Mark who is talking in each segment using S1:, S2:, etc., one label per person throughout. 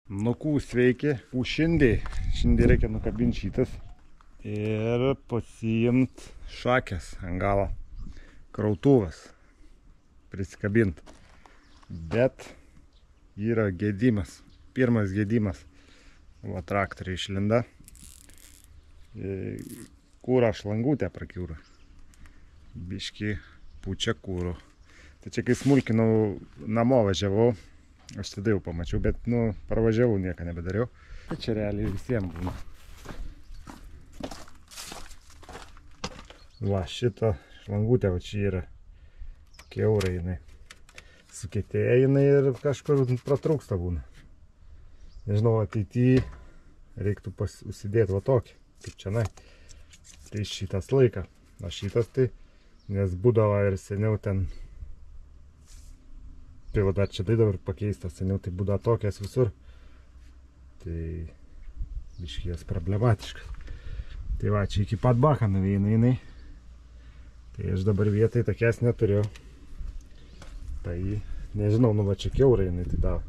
S1: Nukų sveiki, šindį reikia nukabinti šitas ir pasiimti šakės ant galo, krautuvas prisikabinti, bet yra gedimas, pirmas gedimas, va traktoriai išlinda, kūrą šlangutę prakiūra, biški pučia kūrų. Tai čia kai smulkinau namo važiavau, aš tada jau pamačiau, bet pravažiavau, nieko nebedariau. Tai čia realiai visiems būna. Va, šita šlangutė, va čia yra kiaurai jinai. Sukietėja jinai ir kažkur pratrūksta būna. Nežinau, ateityje reiktų užsidėti va tokį, kaip čia. Tai šitas laika. O šitas tai, nes būdavo ir seniau ten. Tai va dar čia tai dabar pakeistas, seniau tai būdavo tokias visur. Tai biškės problematiškas. Tai va, čia iki pat baka nuveina jinai. Tai aš dabar vietai tokias neturiu. Tai nežinau, va čia kiaurai jinai tai davo.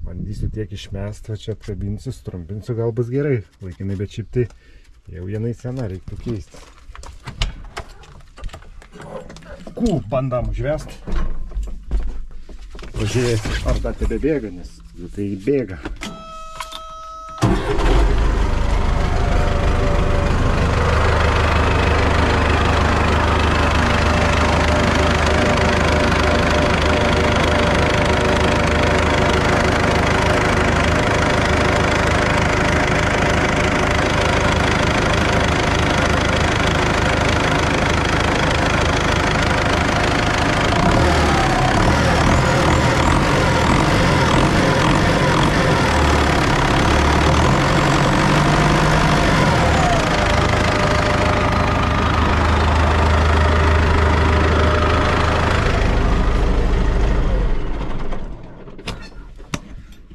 S1: Bandysiu tiek išmest, va čia atkabinsiu, strumpinsiu, gal bus gerai laikinai, bet šiaip tai jau jinai sena, reiktų keisti. Bandam užvest. Pažiūrėsiu, ar dar tebebėga, nes tai bėga.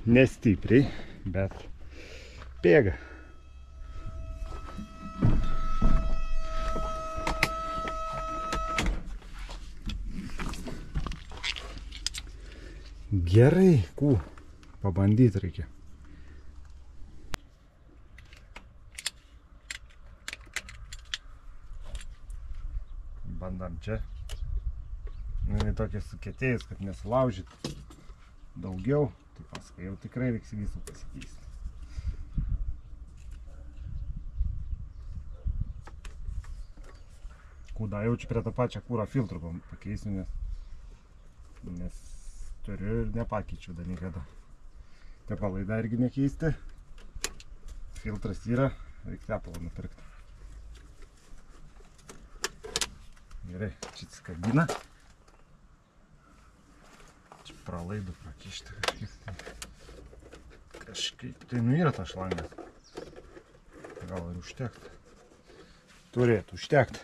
S1: Nestipriai, bet bėga. Gerai, pabandyti reikia. Bandam čia. Jinai tokia sukietėjus, kad nesulaužyt daugiau. Tai paskui jau tikrai reiks visų pasikeisti. Kūdą jaučiu prie tą pačią kūrą filtrų pakeisiu, nes turiu ir nepakeičiu dar niekada. Tepalai dar irgi nekeisti. Filtras yra, reikia tepalą nupirkti. Gerai, čia atsikabina. Pralaidų prakišti kažkaip. Tai yra ta šlangas. Gal ir užtekti. Turėtų užtekti.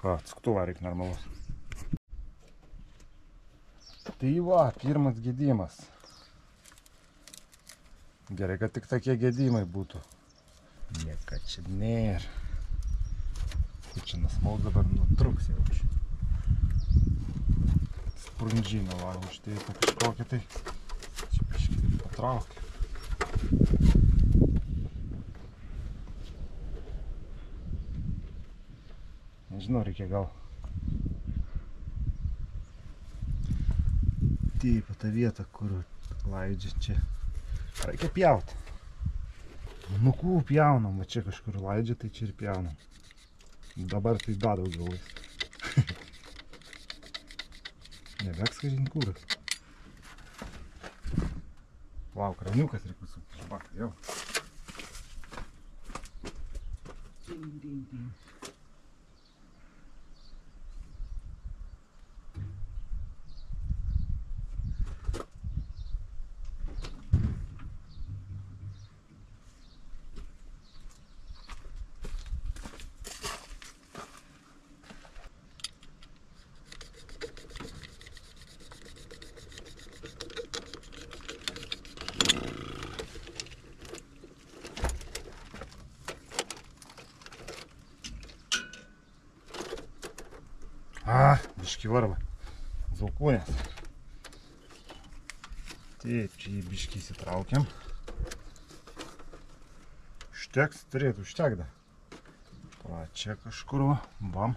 S1: Atsuktuvą reikia normalus. Tai va, pirmas gedimas. Gerai, kad tik tokie gedimai būtų. Nieka čia nėra. Čia nasmaus dabar nutruks jaučiu. Sprundžinę va, užteipa kažkokią tai. Čia kažkaip patraukia. Nežinau, reikia gal taip tą vietą, kur laidžia čia. Reikia pjauti. Nukų pjaunam, va čia kažkur laidžia, tai čia ir pjaunam. Dabar tai dar daugiau laisvė. Nebeks kažin kūras. Vau, kraniukas reikia sukti iš baką, jau. Biški varva. Zaukūnės. Taip, čia jį biškį įsitraukiam. Užteks, turėtų užtekda. Va, čia kažkur, va, bam.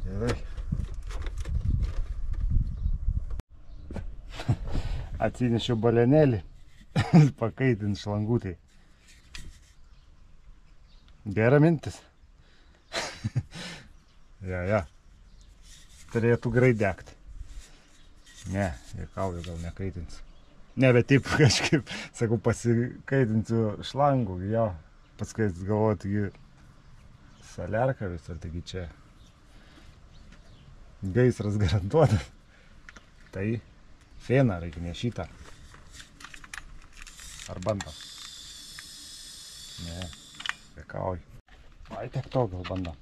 S1: Gerai. Atsinešiau balenėlį, pakaitint šlangutai. Gera mintis. Ja. Turėtų gerai degti. Ne, juokauju, gal nekaitins. Ne, bet taip kažkaip, sakau, pasikaitinsiu šlangų, jo. Paskui galvoju, taigi saliarka visur, taigi čia gaisras garantuotas. Tai feną reikia ne šitą. Ar bandom? Ne, juokauju. Ai, tiek to gal bandom.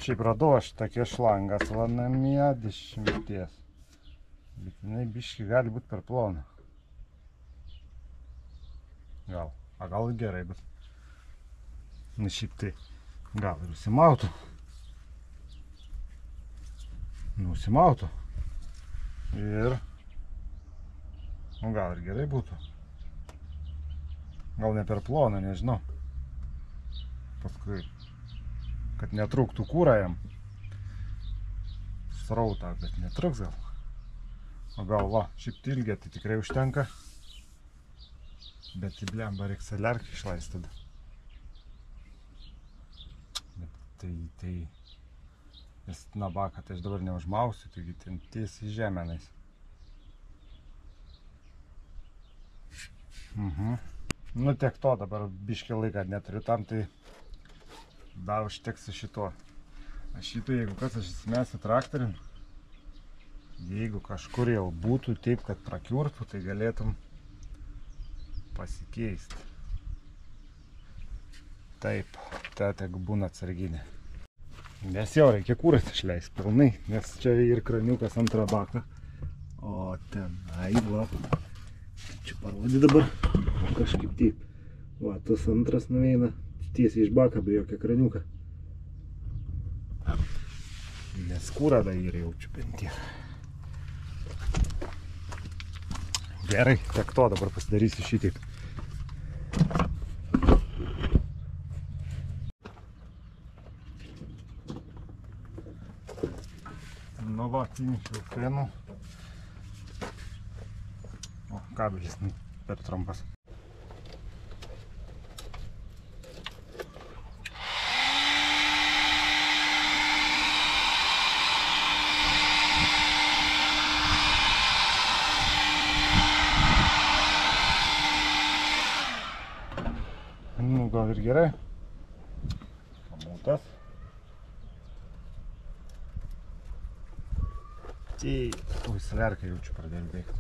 S1: Šiaip radau aš tokia šlanga namie 10. Bet jinai biški gali būti per plona. Gal gerai bus. Na šiaip tai gal ir užsimautų. Užsimautų. Ir gal ir gerai būtų. Gal ne per plona, nežinau. Paskui kad netrūktų kūrą jam. Srautą, bet netruks gal. O gal va, šiaip tilgė tai tikrai užtenka. Bet į blemba reikia saliarkį išlaist tada. Bet tai nes nabaką tai aš dabar neužmausiu, taigi ten tiesiai žemėnais. Nu tiek to, dabar biškį laiką neturiu tam, tai dar užteks su šituo. Aš šito, jeigu kas, aš įsimesiu traktorium. Jeigu kažkur jau būtų taip, kad prakiurtų, tai galėtum pasikeisti. Taip, ta tegu būna atsarginė. Nes jau reikia kūras išleist pilnai, nes čia ir kraniukas antrą baką. O tenai, va. Čia parodį dabar. O kažkaip taip. Va, tas antras nueina tiesiai iš baka, be jokio kraniuką. Nes kūrą dar ir jaučiu bent tiek. Gerai, tiek to dabar pasidarysiu šitaip. Nu va, atsinėšiau fenų. O, kabelis per trumpas. Nu, gal ir gerai. Pamutas. Ui, saliarką jaučiu pradėjau bėgti.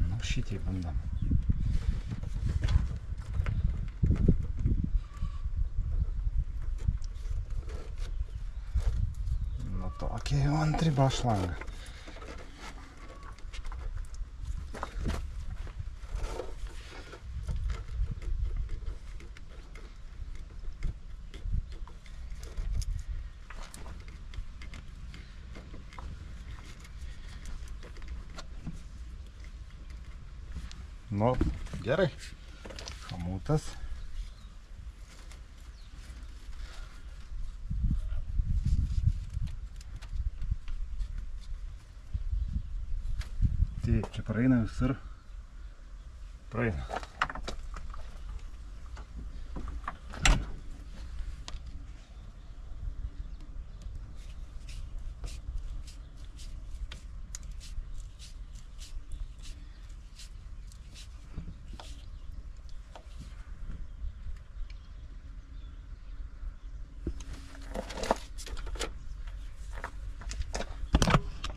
S1: Nu, šitai bandam. Nu, tokia jau antriba šlanga. Nu, gerai. Chamutas. Taip, čia praeina visur. Praeina.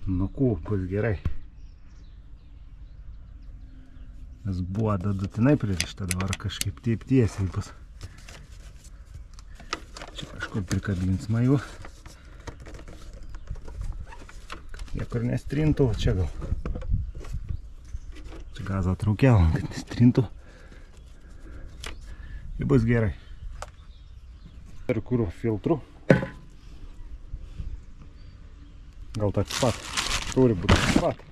S1: Nu, bus gerai. Nes buvo dadutinai pririšta, dabar kažkaip taip tiesiai bus. Čia Kažkur prikabins majų. Niekur nestrintų, čia gal. Čia gazą traukiavom, kad nestrintų. Ir bus gerai. Ir kuro filtru. Gal tak pat. Turi būti tak pat.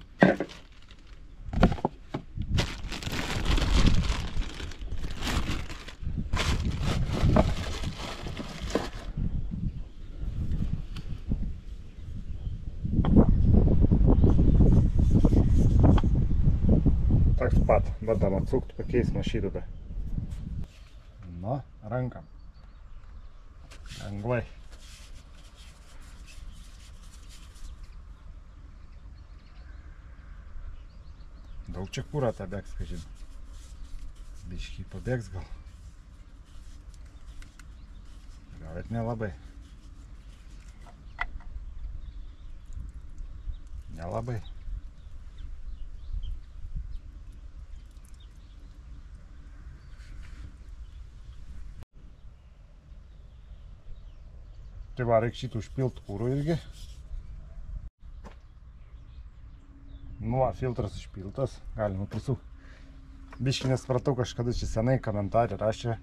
S1: Так pat, bandam atsukti, pakeis mašytų. Nu, rankam. Lengvai. Daug čia kūro tą bėgs, ką žinau. Biškį pabėgs gal. Gal bet nelabai. Nelabai. Tai va, reikia šitą užpilt kūrų irgi. Nu, filtras išpiltas, galima prisuk. Biškį nespratau, kažkada čia senai komentarį rašė,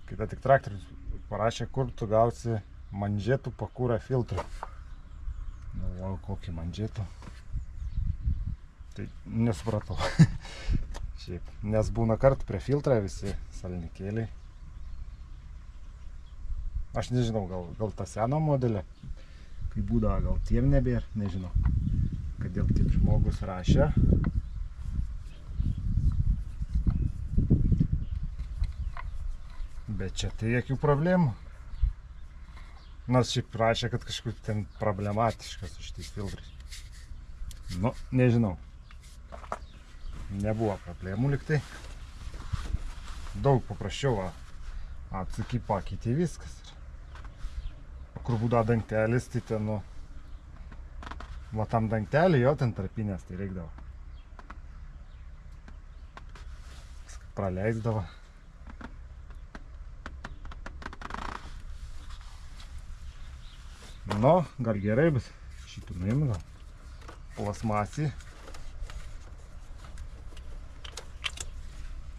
S1: kai tik traktorius parašė, kur tu gausi manžetų pakūrą filtrą. Galvoju, kokį manžetų. Tai nesupratau. Šiaip, nes būna kartu prie filtrą visi salnikėliai. Aš nežinau, gal tą seną modelį, kai būdavo, gal tiem nebėr, nežinau. Kodėl taip žmogus rašė. Bet čia tai jokių problemų. Nors šiaip rašė, kad kažkur ten problematiškas su šitais filtrais. Nu, nežinau. Nebuvo problemų liktai. Daug paprasčiau atsaky pakeitė viskas. Kur būdavo dangtelis, tai ten, nu, va tam dangtelį jo ten tarpinės, tai reikdavo. Praleisdavo. Nu, gal gerai, bet šitų nuimu gal. Plasmasį.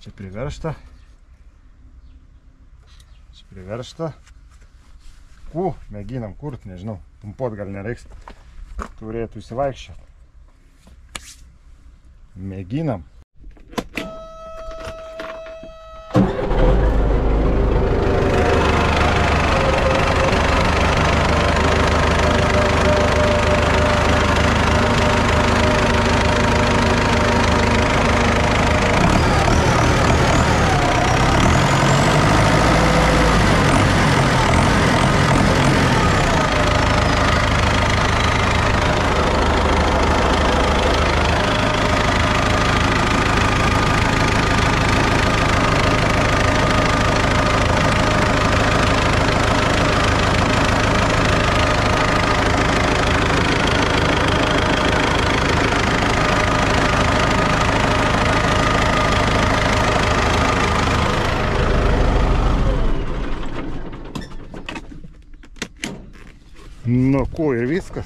S1: Čia priveršta. Čia priveršta. Mėginam kurt, nežinau, pumpuot gal nereiks, turėtų įsivaikščiot. Mėginam. Nu, ko ir viskas.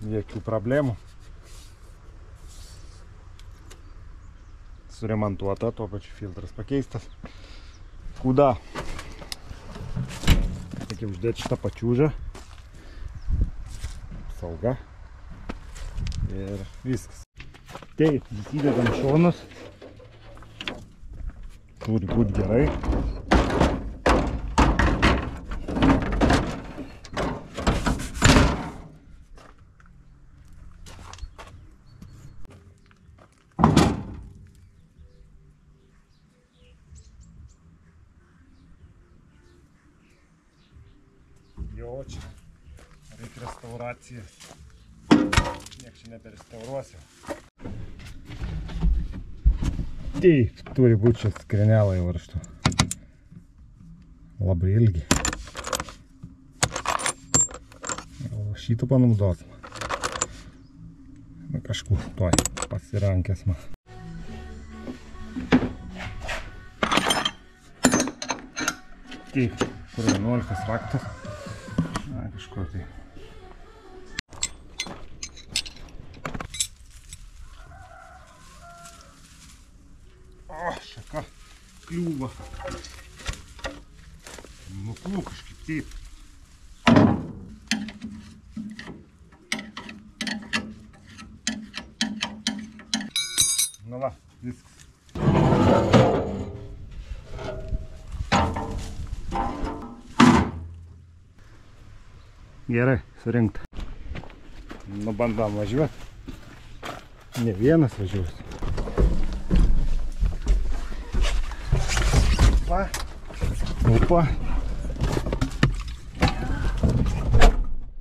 S1: Jokių problemų. Suremontuota, tuo pačiu filtras pakeistas. Kūda. Reikia uždėti šitą pačiūžą. Sauga. Ir viskas. Taip, įsidedam šonus. Turi būti gerai. Jo, čia reikia restauracijos. Niek čia neberestauruosiu. Taip, turi būti čia skrenelai varžtų. Labai ilgi. O šitą panaudosim. Nu, kažkur tuoj pasirankės man. Taip, Kur 11 raktas. Na, kažkur tai. O, šaka kliūva. Nuklu kažkaip taip. Nu va, viskas. Gerai, surinkta. Nu, bandom važiuoti. Ne vienas važiuosiu. Va. Opa.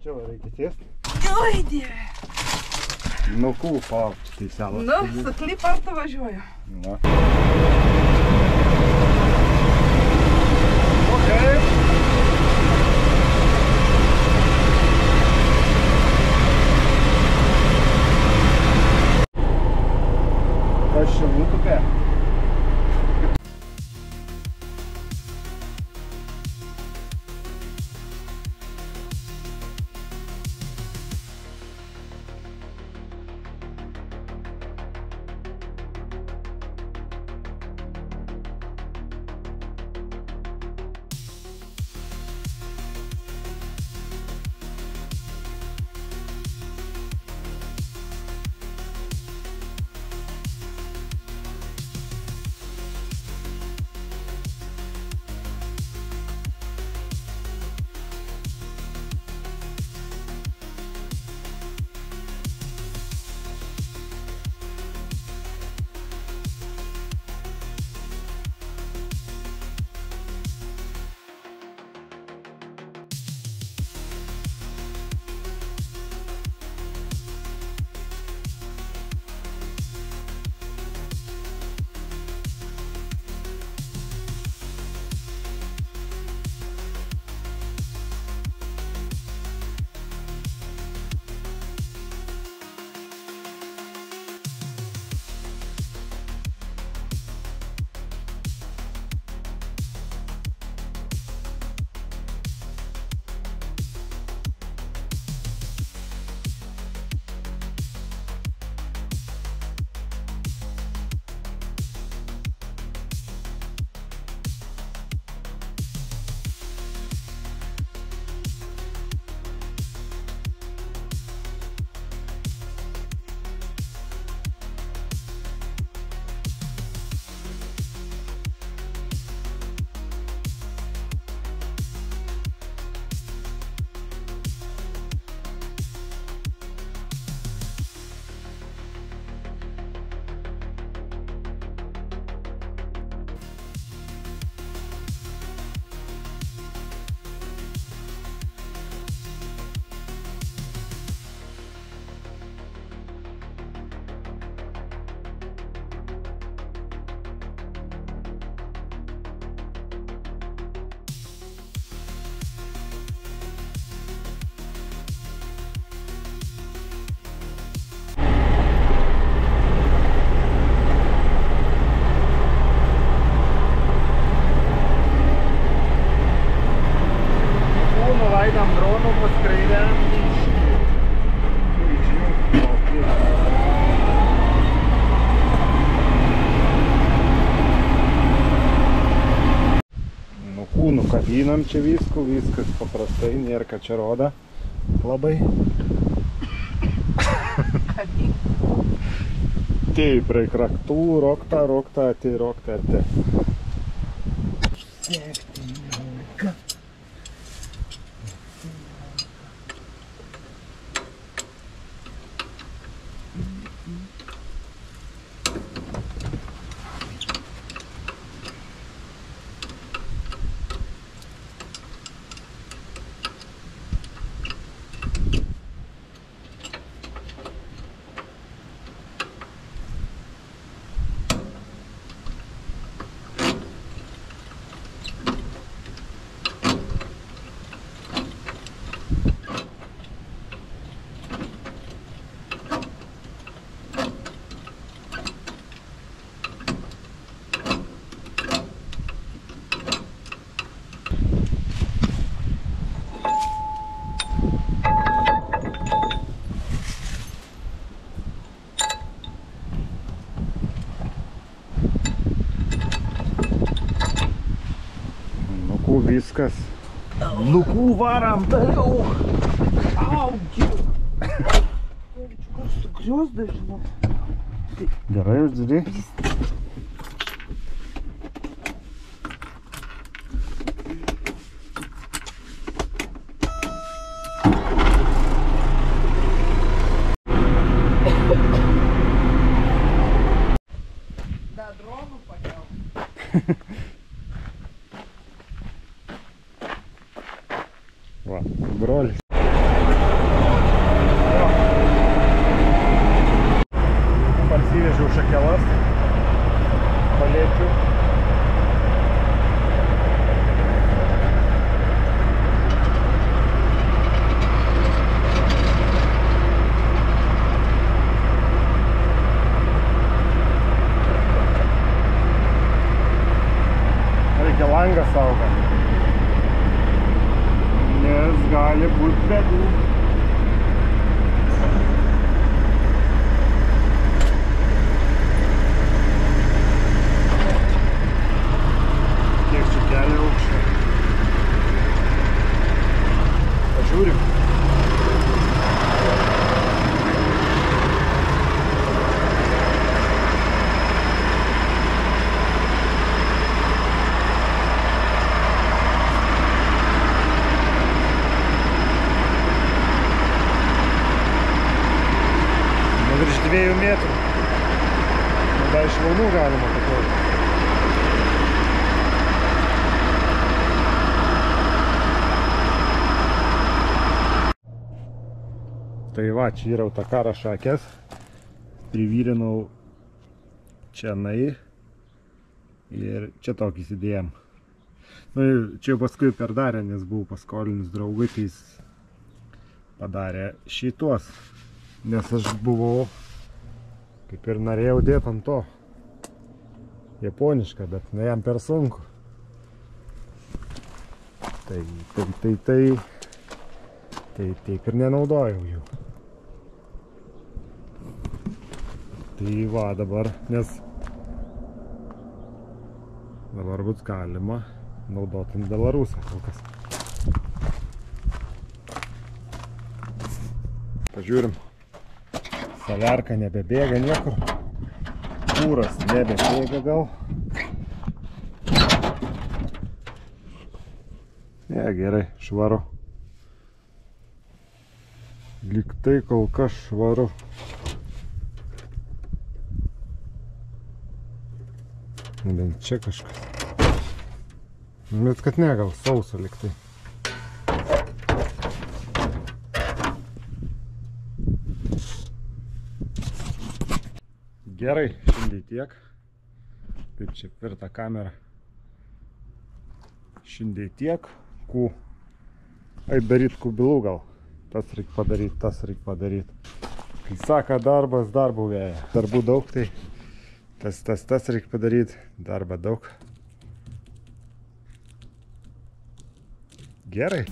S1: Čia va reikia sėsti.
S2: Oi, Dieve.
S1: Nu, kūpa, tai selas.
S2: Nu, su klipartu važiuoju.
S1: Na. Okay. Kas čia būtų pė? Nuleidam dronų, paskraidėm Nukabinam čia viskas paprastai, nėra ką čia roda labai. Taip, reik raktų, roktą, atė. viskas. Lukų varam toliau.
S2: Augiu. Kur sugriozda, žinau.
S1: Gerai, uždėdė.
S2: Da dronų pakel.
S1: Va, brolis. Parsivežiau šakelas, palėčių. Reikia langą saugot, nes gali būt bėdų. Pažiūrim. Virš 2 metrų. Dar iš launų galima paklausti. Tai va, čia yra autakaro šakės, privyrinau čia nai ir čia tokį įsidėjom. Nu, čia jau paskui perdarė, nes buvau paskolinis draugui, tai jis padarė šitos, nes aš buvau, kaip ir norėjau dėti ant to japonišką, bet ne jam per sunku. Tai taip ir nenaudojau jų. Tai va dabar, nes dabar bus galima naudoti Belarusą kol kas. Pažiūrim. Saliarka nebebėga niekur. Kūras nebebėga gal. Ne, gerai, švaru. Lyg tai kol kas švaru. Bent čia kažkas. Bet kad ne, gal sausa lyg tai. Gerai, šiandien tiek. Kaip čia tvirta kamera. Šiandien tiek. Eit daryt kubilų gal. Tas reik padaryt, tas reik padaryt. Kai sako darbas, darbų vėja. Darbų daug, tai tas reik padaryt. Darbą daug. Gerai.